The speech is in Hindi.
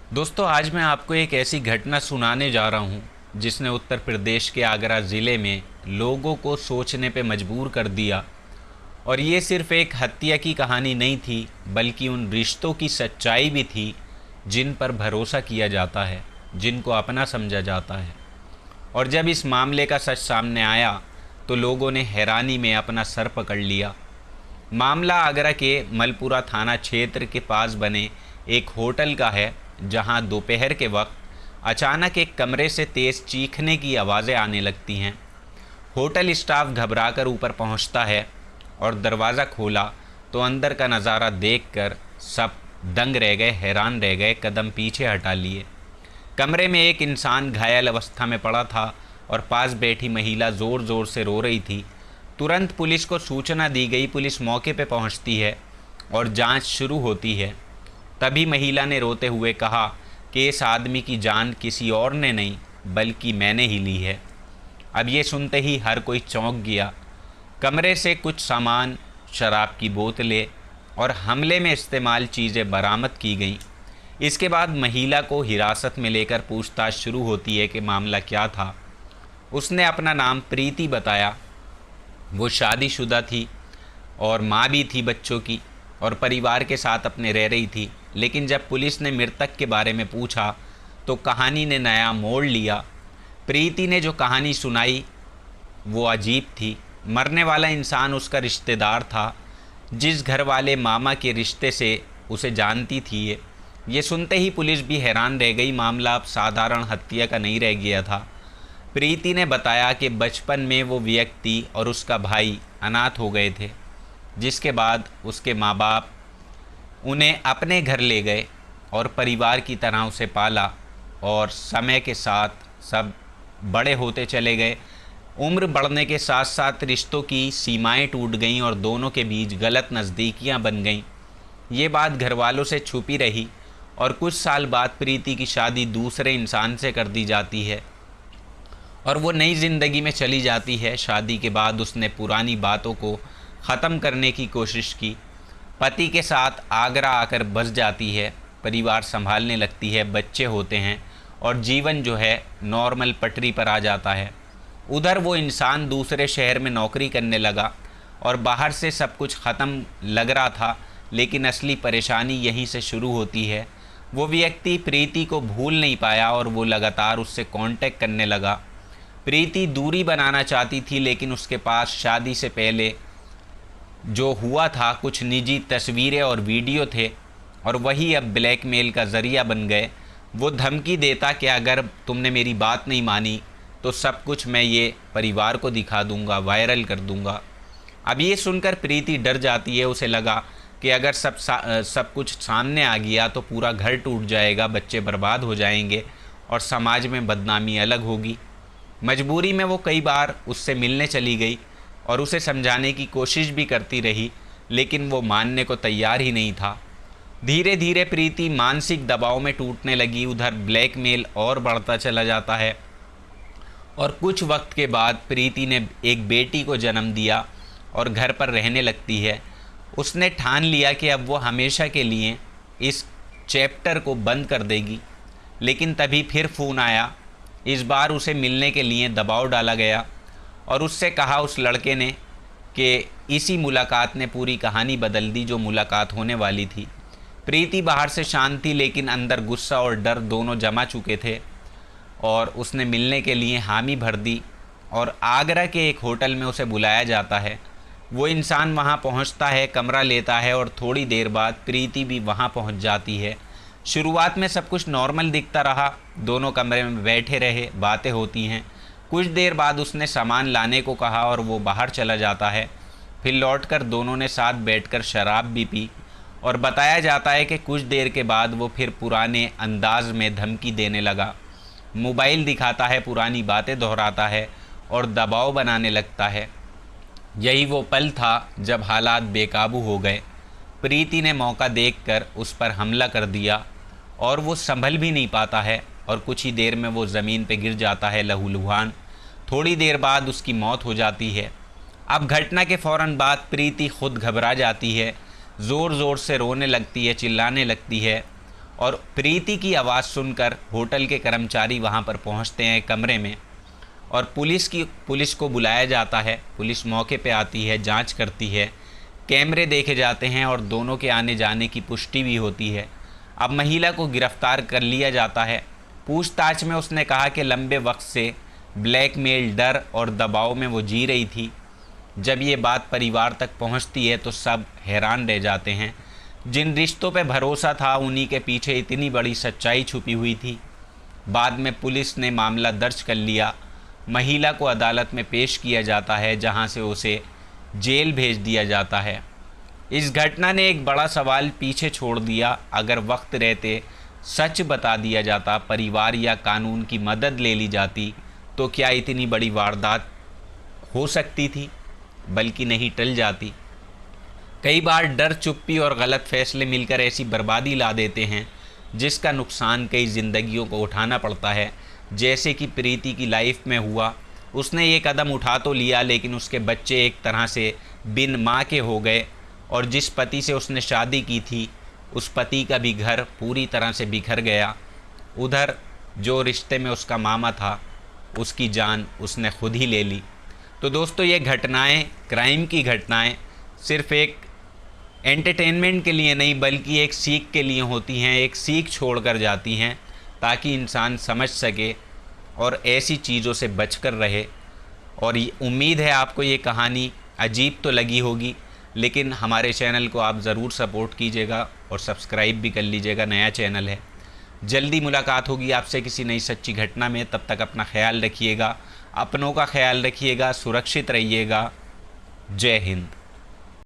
दोस्तों, आज मैं आपको एक ऐसी घटना सुनाने जा रहा हूँ जिसने उत्तर प्रदेश के आगरा ज़िले में लोगों को सोचने पे मजबूर कर दिया। और ये सिर्फ एक हत्या की कहानी नहीं थी, बल्कि उन रिश्तों की सच्चाई भी थी जिन पर भरोसा किया जाता है, जिनको अपना समझा जाता है। और जब इस मामले का सच सामने आया तो लोगों ने हैरानी में अपना सर पकड़ लिया। मामला आगरा के मलपुरा थाना क्षेत्र के पास बने एक होटल का है, जहां दोपहर के वक्त अचानक एक कमरे से तेज़ चीखने की आवाज़ें आने लगती हैं। होटल स्टाफ घबराकर ऊपर पहुंचता है और दरवाज़ा खोला तो अंदर का नज़ारा देखकर सब दंग रह गए, हैरान रह गए, कदम पीछे हटा लिए। कमरे में एक इंसान घायल अवस्था में पड़ा था और पास बैठी महिला ज़ोर ज़ोर से रो रही थी। तुरंत पुलिस को सूचना दी गई। पुलिस मौके पर पहुंचती है और जांच शुरू होती है। तभी महिला ने रोते हुए कहा कि इस आदमी की जान किसी और ने नहीं बल्कि मैंने ही ली है। अब ये सुनते ही हर कोई चौंक गया। कमरे से कुछ सामान, शराब की बोतलें और हमले में इस्तेमाल चीज़ें बरामद की गईं। इसके बाद महिला को हिरासत में लेकर पूछताछ शुरू होती है कि मामला क्या था। उसने अपना नाम प्रीति बताया। वो शादीशुदा थी और माँ भी थी बच्चों की, और परिवार के साथ अपने रह रही थी। लेकिन जब पुलिस ने मृतक के बारे में पूछा तो कहानी ने नया मोड़ लिया। प्रीति ने जो कहानी सुनाई वो अजीब थी। मरने वाला इंसान उसका रिश्तेदार था, जिस घर वाले मामा के रिश्ते से उसे जानती थी। ये सुनते ही पुलिस भी हैरान रह गई। मामला अब साधारण हत्या का नहीं रह गया था। प्रीति ने बताया कि बचपन में वो व्यक्ति और उसका भाई अनाथ हो गए थे, जिसके बाद उसके माँ बाप उन्हें अपने घर ले गए और परिवार की तरह उसे पाला। और समय के साथ सब बड़े होते चले गए। उम्र बढ़ने के साथ साथ रिश्तों की सीमाएं टूट गईं और दोनों के बीच गलत नज़दीकियां बन गईं। ये बात घर वालों से छुपी रही और कुछ साल बाद प्रीति की शादी दूसरे इंसान से कर दी जाती है और वो नई ज़िंदगी में चली जाती है। शादी के बाद उसने पुरानी बातों को ख़त्म करने की कोशिश की। पति के साथ आगरा आकर बस जाती है, परिवार संभालने लगती है, बच्चे होते हैं और जीवन जो है नॉर्मल पटरी पर आ जाता है। उधर वो इंसान दूसरे शहर में नौकरी करने लगा और बाहर से सब कुछ ख़त्म लग रहा था, लेकिन असली परेशानी यहीं से शुरू होती है। वो व्यक्ति प्रीति को भूल नहीं पाया और वो लगातार उससे कांटेक्ट करने लगा। प्रीति दूरी बनाना चाहती थी, लेकिन उसके पास शादी से पहले जो हुआ था कुछ निजी तस्वीरें और वीडियो थे, और वही अब ब्लैकमेल का ज़रिया बन गए। वो धमकी देता कि अगर तुमने मेरी बात नहीं मानी तो सब कुछ मैं ये परिवार को दिखा दूंगा, वायरल कर दूंगा। अब ये सुनकर प्रीति डर जाती है। उसे लगा कि अगर सब कुछ सामने आ गया तो पूरा घर टूट जाएगा, बच्चे बर्बाद हो जाएंगे और समाज में बदनामी अलग होगी। मजबूरी में वो कई बार उससे मिलने चली गई और उसे समझाने की कोशिश भी करती रही, लेकिन वो मानने को तैयार ही नहीं था। धीरे धीरे प्रीति मानसिक दबाव में टूटने लगी। उधर ब्लैकमेल और बढ़ता चला जाता है और कुछ वक्त के बाद प्रीति ने एक बेटी को जन्म दिया और घर पर रहने लगती है। उसने ठान लिया कि अब वो हमेशा के लिए इस चैप्टर को बंद कर देगी। लेकिन तभी फिर फ़ोन आया। इस बार उसे मिलने के लिए दबाव डाला गया और उससे कहा उस लड़के ने कि इसी मुलाकात ने पूरी कहानी बदल दी जो मुलाकात होने वाली थी। प्रीति बाहर से शांत थी, लेकिन अंदर गुस्सा और डर दोनों जमा चुके थे और उसने मिलने के लिए हामी भर दी और आगरा के एक होटल में उसे बुलाया जाता है। वो इंसान वहाँ पहुँचता है, कमरा लेता है और थोड़ी देर बाद प्रीति भी वहाँ पहुँच जाती है। शुरुआत में सब कुछ नॉर्मल दिखता रहा। दोनों कमरे में बैठे रहे, बातें होती हैं। कुछ देर बाद उसने सामान लाने को कहा और वो बाहर चला जाता है। फिर लौटकर दोनों ने साथ बैठकर शराब भी पी और बताया जाता है कि कुछ देर के बाद वो फिर पुराने अंदाज में धमकी देने लगा। मोबाइल दिखाता है, पुरानी बातें दोहराता है और दबाव बनाने लगता है। यही वो पल था जब हालात बेकाबू हो गए। प्रीति ने मौका देखकर उस पर हमला कर दिया और वो संभल भी नहीं पाता है और कुछ ही देर में वो ज़मीन पर गिर जाता है लहूलुहान। थोड़ी देर बाद उसकी मौत हो जाती है। अब घटना के फ़ौरन बाद प्रीति खुद घबरा जाती है, ज़ोर ज़ोर से रोने लगती है, चिल्लाने लगती है और प्रीति की आवाज़ सुनकर होटल के कर्मचारी वहां पर पहुंचते हैं कमरे में और पुलिस को बुलाया जाता है। पुलिस मौके पे आती है, जांच करती है, कैमरे देखे जाते हैं और दोनों के आने जाने की पुष्टि भी होती है। अब महिला को गिरफ्तार कर लिया जाता है। पूछताछ में उसने कहा कि लंबे वक्त से ब्लैकमेल, डर और दबाव में वो जी रही थी। जब ये बात परिवार तक पहुंचती है तो सब हैरान रह जाते हैं। जिन रिश्तों पे भरोसा था उन्हीं के पीछे इतनी बड़ी सच्चाई छुपी हुई थी। बाद में पुलिस ने मामला दर्ज कर लिया। महिला को अदालत में पेश किया जाता है, जहां से उसे जेल भेज दिया जाता है। इस घटना ने एक बड़ा सवाल पीछे छोड़ दिया। अगर वक्त रहते सच बता दिया जाता, परिवार या कानून की मदद ले ली जाती, तो क्या इतनी बड़ी वारदात हो सकती थी, बल्कि नहीं टल जाती। कई बार डर, चुप्पी और गलत फैसले मिलकर ऐसी बर्बादी ला देते हैं जिसका नुकसान कई ज़िंदगियों को उठाना पड़ता है। जैसे कि प्रीति की लाइफ में हुआ। उसने ये कदम उठा तो लिया, लेकिन उसके बच्चे एक तरह से बिन माँ के हो गए और जिस पति से उसने शादी की थी उस पति का भी घर पूरी तरह से बिखर गया। उधर जो रिश्ते में उसका मामा था, उसकी जान उसने खुद ही ले ली। तो दोस्तों, ये घटनाएं, क्राइम की घटनाएं सिर्फ़ एक एंटरटेनमेंट के लिए नहीं बल्कि एक सीख के लिए होती हैं। एक सीख छोड़ कर जाती हैं ताकि इंसान समझ सके और ऐसी चीज़ों से बचकर रहे। और उम्मीद है आपको ये कहानी अजीब तो लगी होगी, लेकिन हमारे चैनल को आप ज़रूर सपोर्ट कीजिएगा और सब्सक्राइब भी कर लीजिएगा। नया चैनल है। जल्दी मुलाकात होगी आपसे किसी नई सच्ची घटना में। तब तक अपना ख्याल रखिएगा, अपनों का ख्याल रखिएगा, सुरक्षित रहिएगा। जय हिंद।